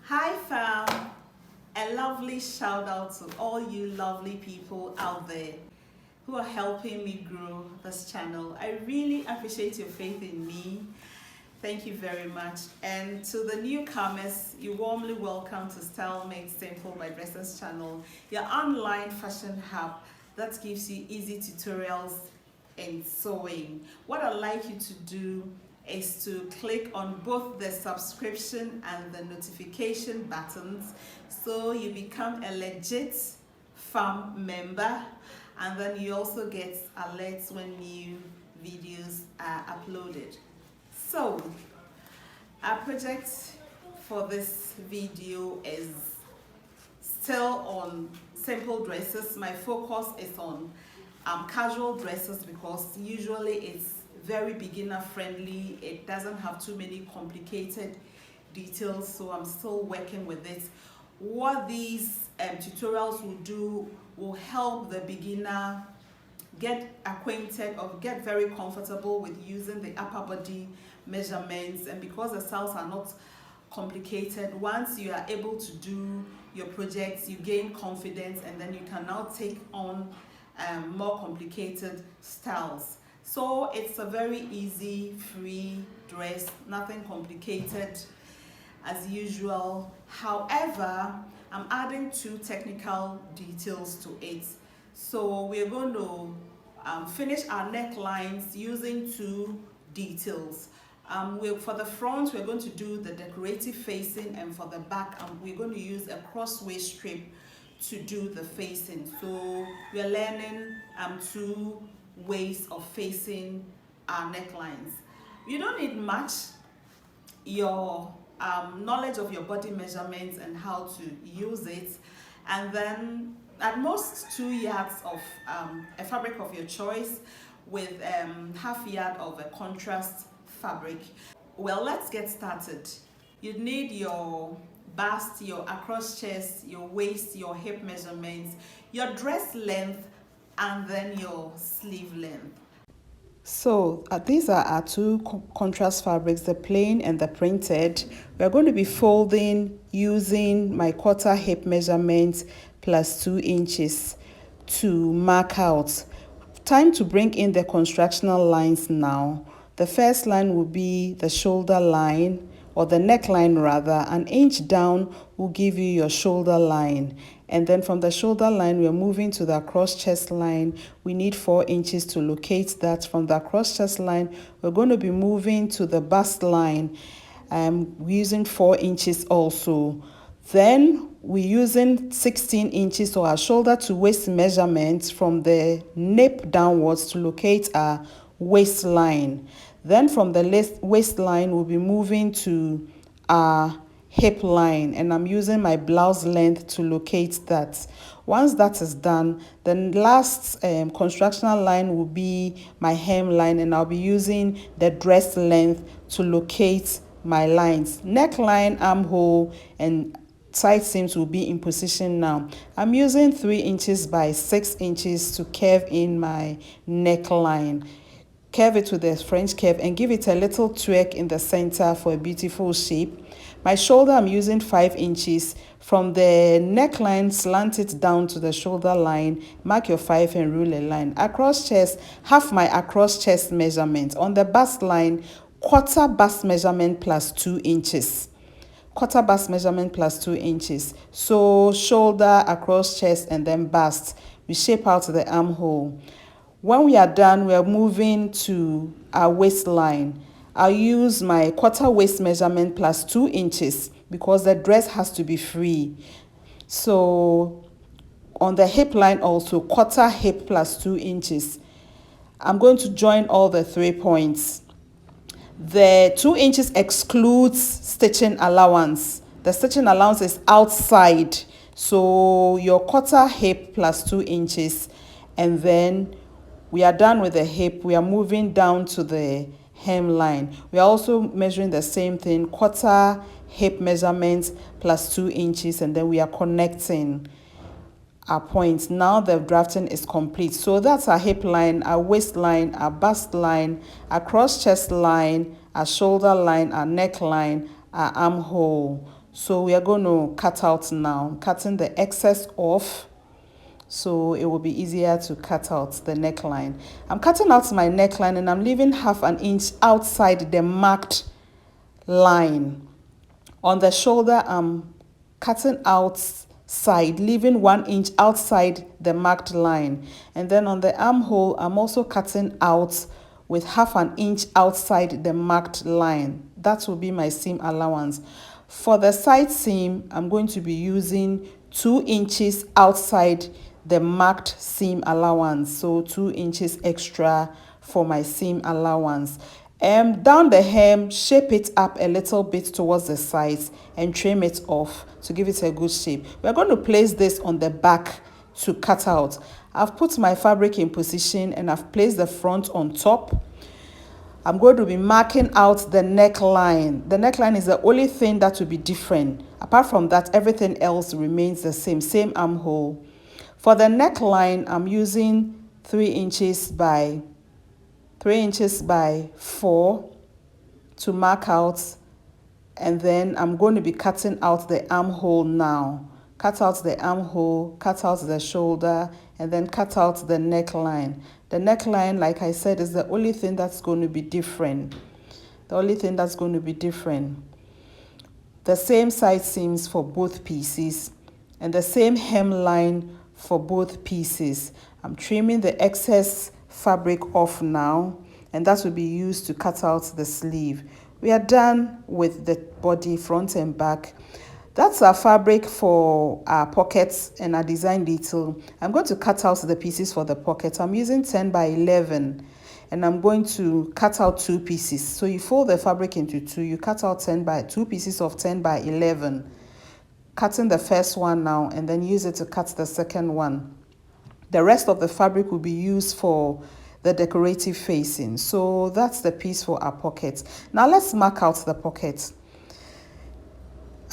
Hi fam, a lovely shout out to all you lovely people out there who are helping me grow this channel. I really appreciate your faith in me. Thank you very much. And to the newcomers, you're warmly welcome to Style Made Simple by Dressers channel, your online fashion hub that gives you easy tutorials in sewing. What I'd like you to do is to click on both the subscription and the notification buttons so you become a legit farm member, and then you also get alerts when new videos are uploaded. So our project for this video is still on simple dresses. My focus is on casual dresses because usually it's very beginner friendly. It doesn't have too many complicated details, so I'm still working with it. What these tutorials will do will help the beginner get acquainted or get very comfortable with using the upper body measurements, and because the styles are not complicated, once you are able to do your projects you gain confidence, and then you can now take on more complicated styles. So it's a very easy free dress, nothing complicated as usual. However, I'm adding two technical details to it. So we're going to finish our necklines using two details. For the front, we're going to do the decorative facing, and for the back, we're going to use a crossway strip to do the facing. So we're learning two ways of facing our necklines. You don't need much. Your knowledge of your body measurements and how to use it, and then at most 2 yards of a fabric of your choice with half yard of a contrast fabric. Well, let's get started. You need your bust, your across chest, your waist, your hip measurements, your dress length, and then your sleeve length. So these are our two contrast fabrics, the plain and the printed. We're going to be folding using my quarter hip measurement plus 2 inches to mark out. Time to bring in the constructional lines now. The first line will be the shoulder line, or the neckline rather. An inch down will give you your shoulder line, and then from the shoulder line we're moving to the cross chest line. We need 4 inches to locate that. From the cross chest line we're going to be moving to the bust line, using 4 inches also. Then we're using 16 inches, or our shoulder to waist measurements from the nape downwards to locate our waistline. Then from the waistline we'll be moving to our hip line, and I'm using my blouse length to locate that. Once that is done, the last constructional line will be my hem line, and I'll be using the dress length to locate my lines. Neckline, armhole, and side seams will be in position now. I'm using 3 inches by 6 inches to curve in my neckline. Curve it with the French curve and give it a little twerk in the center for a beautiful shape. My shoulder, I'm using 5 inches. From the neckline, slant it down to the shoulder line. Mark your 5 and rule a line. Across chest, half my across chest measurement. On the bust line, quarter bust measurement plus 2 inches. Quarter bust measurement plus 2 inches. So shoulder, across chest, and then bust. We shape out the armhole. When we are done, we are moving to our waistline. I'll use my quarter waist measurement plus 2 inches because the dress has to be free. So on the hip line also, quarter hip plus 2 inches. I'm going to join all the 3 points. The 2 inches excludes stitching allowance. The stitching allowance is outside. So your quarter hip plus 2 inches, and then we are done with the hip. We are moving down to the hemline. We are also measuring the same thing, quarter hip measurement plus 2 inches, and then we are connecting our points. Now the drafting is complete. So that's our hip line, our waistline, our bust line, our cross chest line, our shoulder line, our neckline, our armhole. So we are going to cut out now, cutting the excess off, so it will be easier to cut out the neckline. I'm cutting out my neckline and I'm leaving 1/2 inch outside the marked line. On the shoulder, I'm cutting outside, leaving 1 inch outside the marked line. And then on the armhole, I'm also cutting out with 1/2 inch outside the marked line. That will be my seam allowance. For the side seam, I'm going to be using 2 inches outside the marked seam allowance. So 2 inches extra for my seam allowance. Down the hem, shape it up a little bit towards the sides and trim it off to give it a good shape. We're going to place this on the back to cut out. I've put my fabric in position and I've placed the front on top. I'm going to be marking out the neckline. The neckline is the only thing that will be different. Apart from that, everything else remains the same armhole. For the neckline, I'm using 3 inches by 4 to mark out, and then I'm going to be cutting out the armhole now. Cut out the armhole, cut out the shoulder, and then cut out the neckline. The neckline, like I said, is the only thing that's going to be different. The only thing that's going to be different. The same side seams for both pieces and the same hemline for both pieces. I'm trimming the excess fabric off now, and that will be used to cut out the sleeve. We are done with the body, front and back. That's our fabric for our pockets and our design detail. I'm going to cut out the pieces for the pocket. I'm using 10 by 11 and I'm going to cut out 2 pieces. So you fold the fabric into 2, you cut out 2 pieces of 10 by 11. Cutting the first one now and then use it to cut the second one. The rest of the fabric will be used for the decorative facing. So that's the piece for our pocket. Now let's mark out the pocket.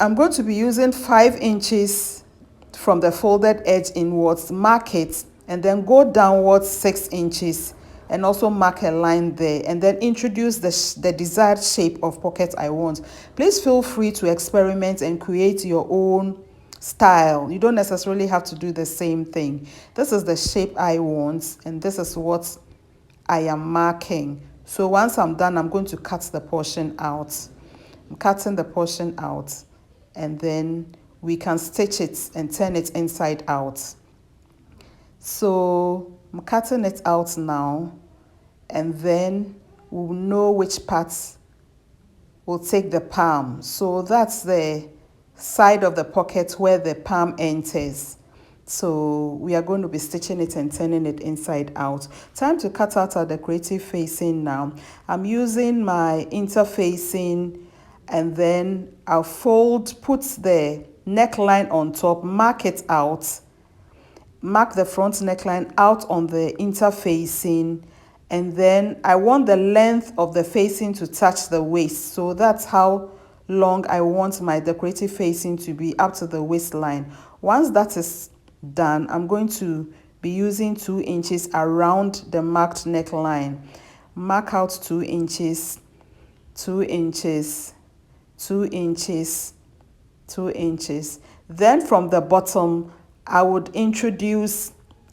I'm going to be using 5 inches from the folded edge inwards, mark it, and then go downwards 6 inches and also mark a line there, and then introduce the desired shape of pocket I want. Please feel free to experiment and create your own style. You don't necessarily have to do the same thing. This is the shape I want, and this is what I am marking. So once I'm done, I'm going to cut the portion out. I'm cutting the portion out, and then we can stitch it and turn it inside out. So I'm cutting it out now, and then we'll know which parts will take the palm. So that's the side of the pocket where the palm enters. So we are going to be stitching it and turning it inside out. Time to cut out our decorative facing now. I'm using my interfacing, and then I'll put the neckline on top, mark it out, mark the front neckline out on the interfacing, and then I want the length of the facing to touch the waist. So that's how long I want my decorative facing to be, up to the waistline. Once that is done, I'm going to be using 2 inches around the marked neckline. Mark out 2 inches, 2 inches, 2 inches, 2 inches. Then from the bottom, I would introduce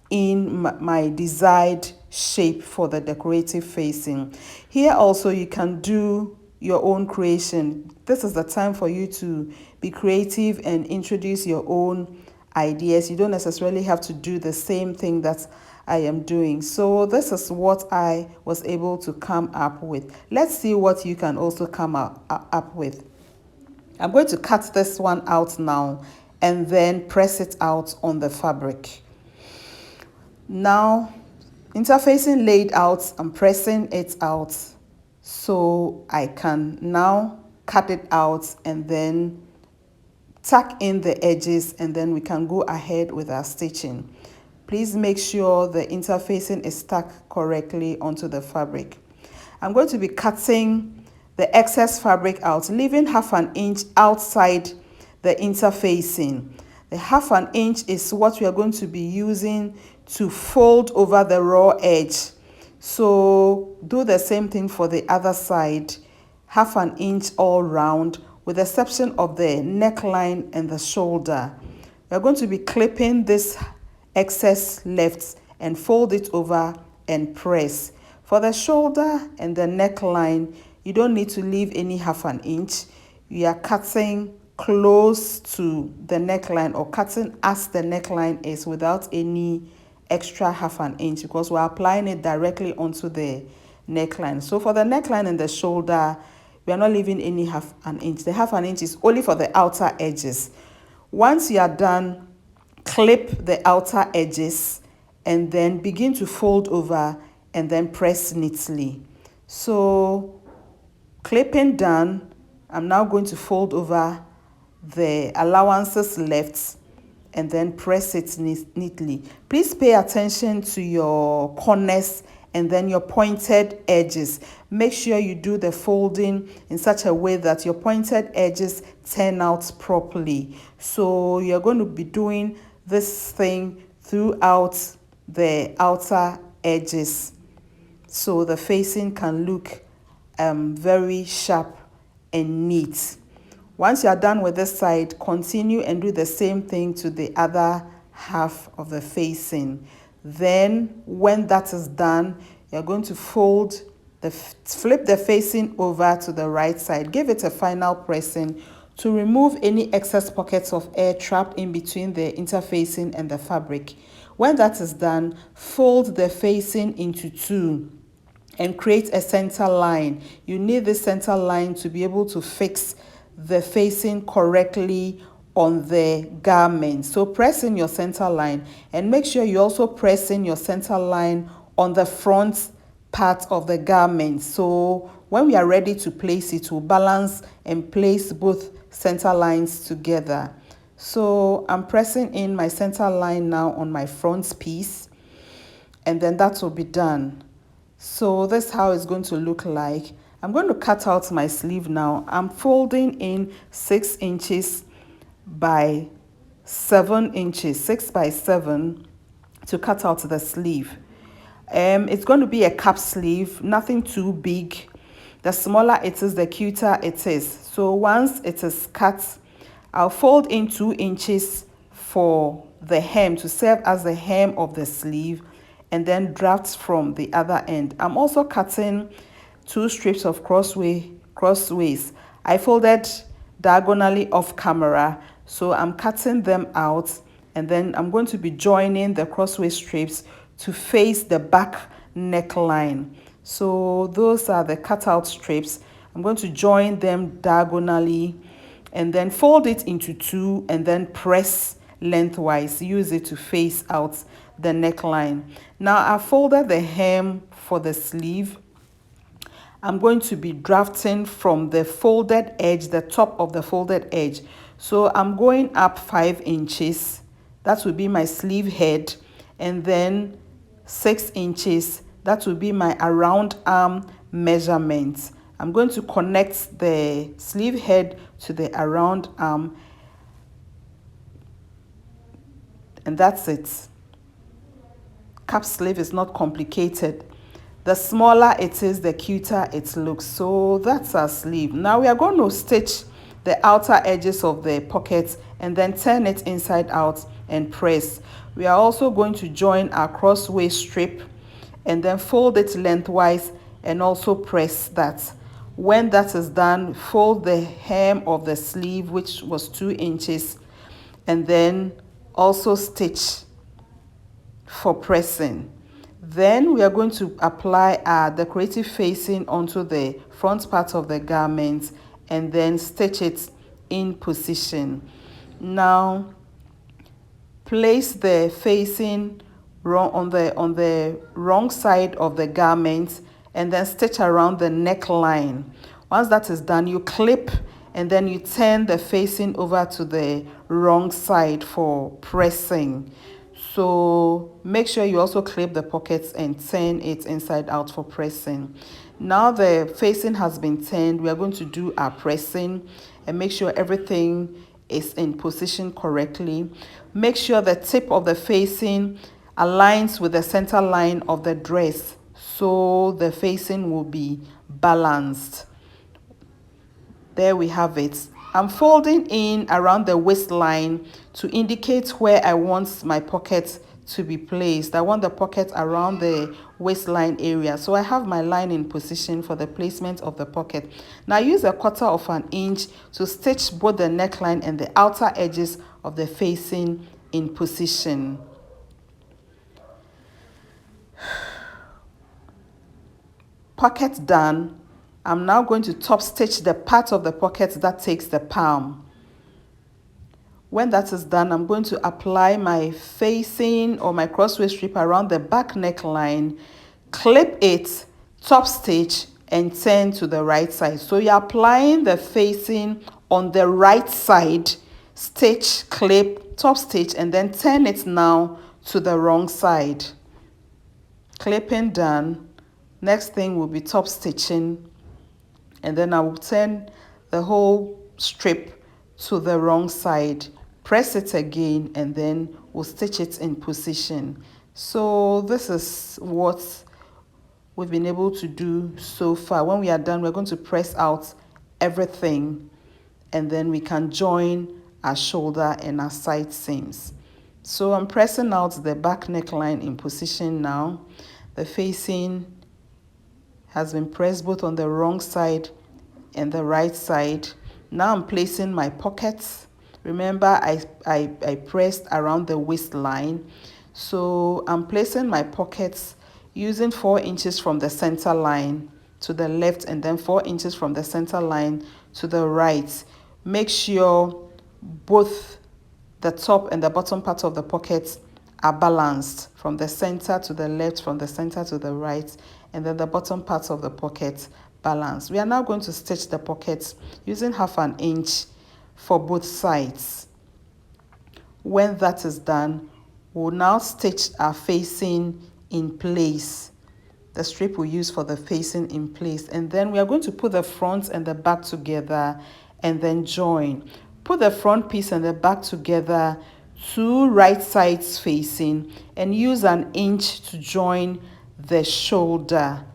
in my desired shape for the decorative facing. Here also you can do your own creation. This is the time for you to be creative and introduce your own ideas. You don't necessarily have to do the same thing that I am doing. So this is what I was able to come up with. Let's see what you can also come up with. I'm going to cut this one out now and then press it out on the fabric. Now, interfacing laid out, I'm pressing it out so I can now cut it out and then tuck in the edges, and then we can go ahead with our stitching. Please make sure the interfacing is stuck correctly onto the fabric. I'm going to be cutting the excess fabric out, leaving 1/2 inch outside the interfacing. The 1/2 inch is what we are going to be using to fold over the raw edge. So do the same thing for the other side, 1/2 inch all round with the exception of the neckline and the shoulder. We're going to be clipping this excess left and fold it over and press. For the shoulder and the neckline, you don't need to leave any half an inch. You are cutting close to the neckline or cutting as the neckline is without any extra half an inch because we're applying it directly onto the neckline. So for the neckline and the shoulder, we are not leaving any half an inch. The half an inch is only for the outer edges. Once you are done, clip the outer edges and then begin to fold over and then press neatly. So clipping done, I'm now going to fold over the allowances left and then press it neatly. Please pay attention to your corners and then your pointed edges. Make sure you do the folding in such a way that your pointed edges turn out properly. So you're going to be doing this thing throughout the outer edges so the facing can look very sharp and neat. Once you are done with this side, continue and do the same thing to the other half of the facing. Then when that is done, you're going to flip the facing over to the right side. Give it a final pressing to remove any excess pockets of air trapped in between the interfacing and the fabric. When that is done, fold the facing into two and create a center line. You need this center line to be able to fix the facing correctly on the garment. So press in your center line and make sure you also press in your center line on the front part of the garment. So when we are ready to place it, we'll balance and place both center lines together. So I'm pressing in my center line now on my front piece and then that will be done. So this is how it's going to look like. I'm going to cut out my sleeve now. I'm folding in 6 inches by 7 inches, 6 by 7 to cut out the sleeve. It's going to be a cap sleeve, nothing too big. The smaller it is, the cuter it is. So once it is cut, I'll fold in 2 inches for the hem to serve as the hem of the sleeve and then draft from the other end. I'm also cutting 2 strips of crossways. I folded diagonally off camera, so I'm cutting them out and then I'm going to be joining the crossway strips to face the back neckline. So those are the cutout strips. I'm going to join them diagonally and then fold it into 2 and then press lengthwise. Use it to face out the neckline. Now I folded the hem for the sleeve. I'm going to be drafting from the folded edge, the top of the folded edge. So I'm going up 5 inches. That will be my sleeve head. And then 6 inches. That will be my around arm measurement. I'm going to connect the sleeve head to the around arm. And that's it. Cap sleeve is not complicated. The smaller it is, the cuter it looks. So that's our sleeve. Now we are going to stitch the outer edges of the pockets and then turn it inside out and press. We are also going to join our crossway strip and then fold it lengthwise and also press that. When that is done, fold the hem of the sleeve, which was 2 inches, and then also stitch for pressing. Then we are going to apply our decorative facing onto the front part of the garment and then stitch it in position. Now place the facing on the wrong side of the garment and then stitch around the neckline. Once that is done, you clip and then you turn the facing over to the wrong side for pressing. So make sure you also clip the pockets and turn it inside out for pressing. Now the facing has been turned, we are going to do our pressing and make sure everything is in position correctly. Make sure the tip of the facing aligns with the center line of the dress so the facing will be balanced. There we have it. I'm folding in around the waistline to indicate where I want my pocket to be placed. I want the pocket around the waistline area. So I have my line in position for the placement of the pocket. Now use 1/4 inch to stitch both the neckline and the outer edges of the facing in position. Pocket done. I'm now going to top stitch the part of the pocket that takes the palm. When that is done, I'm going to apply my facing or my crossway strip around the back neckline, clip it, top stitch, and turn to the right side. So you're applying the facing on the right side, stitch, clip, top stitch, and then turn it now to the wrong side. Clipping done. Next thing will be top stitching, and then I will turn the whole strip to the wrong side, press it again, and then we'll stitch it in position. So this is what we've been able to do so far. When we are done, we're going to press out everything, and then we can join our shoulder and our side seams. So I'm pressing out the back neckline in position now. The facing has been pressed both on the wrong side and the right side. Now I'm placing my pockets. Remember, I pressed around the waistline. So I'm placing my pockets using 4 inches from the center line to the left and then 4 inches from the center line to the right. Make sure both the top and the bottom part of the pockets are balanced from the center to the left, from the center to the right, and then the bottom part of the pocket balanced. We are now going to stitch the pockets using 1/2 inch for both sides. When that is done, we'll now stitch our facing in place. The strip we use for the facing in place, and then we are going to put the front and the back together and then join. Put the front piece and the back together, 2 right sides facing, and use 1 inch to join the shoulder.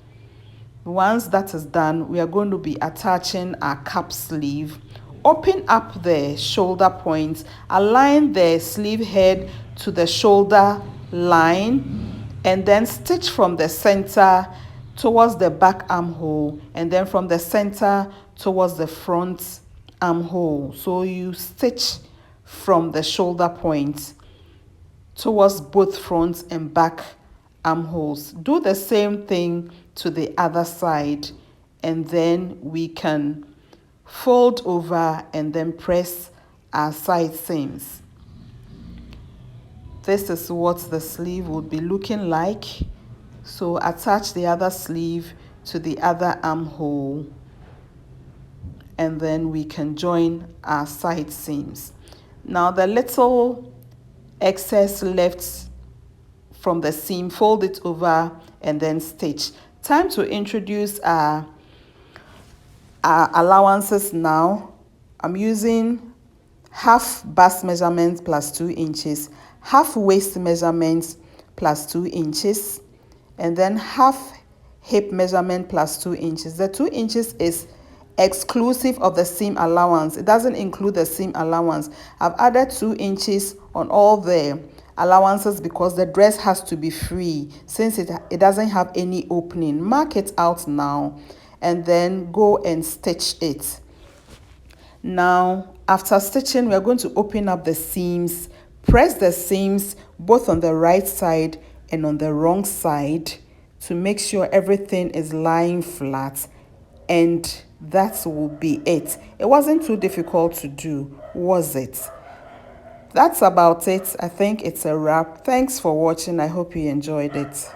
Once that is done, we are going to be attaching our cap sleeve. Open up the shoulder points, align the sleeve head to the shoulder line, and then stitch from the center towards the back armhole, and then from the center towards the front armhole. So you stitch from the shoulder point towards both front and back armholes. Do the same thing to the other side, and then we can fold over and then press our side seams. This is what the sleeve would be looking like. So attach the other sleeve to the other armhole, and then we can join our side seams. Now the little excess left from the seam, fold it over and then stitch. Time to introduce our allowances now. I'm using half bust measurement plus 2 inches, half waist measurement plus 2 inches, and then half hip measurement plus 2 inches. The 2 inches is exclusive of the seam allowance. It doesn't include the seam allowance. I've added 2 inches on all the allowances because the dress has to be free since it doesn't have any opening. Mark it out now and then go and stitch it. Now after stitching, we are going to open up the seams. Press the seams both on the right side and on the wrong side to make sure everything is lying flat, and that will be it. It wasn't too difficult to do, was it? That's about it. I think it's a wrap. Thanks for watching. I hope you enjoyed it.